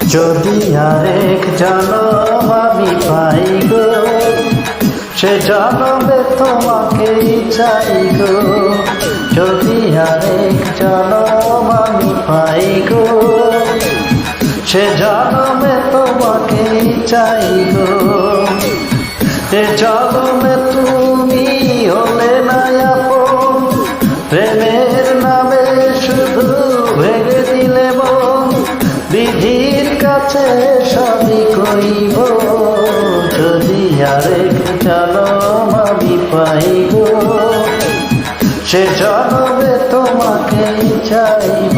যদি আরেক জনম আমি পাই গো, সে জনমে তোমাকেই চাই গো। যদি আরেক জনম আমি পাই গো, সে জনমে তোমাকেই চাই গো। এ জনমে তুমি হলে না আপন, প্রেমের নামে শুধু ভেঙে দিলে মন। বিধির কাছে সবই কইব, যদি আরেক জনম আমি পাইব, সে জনমে তোমাকেই চাইব।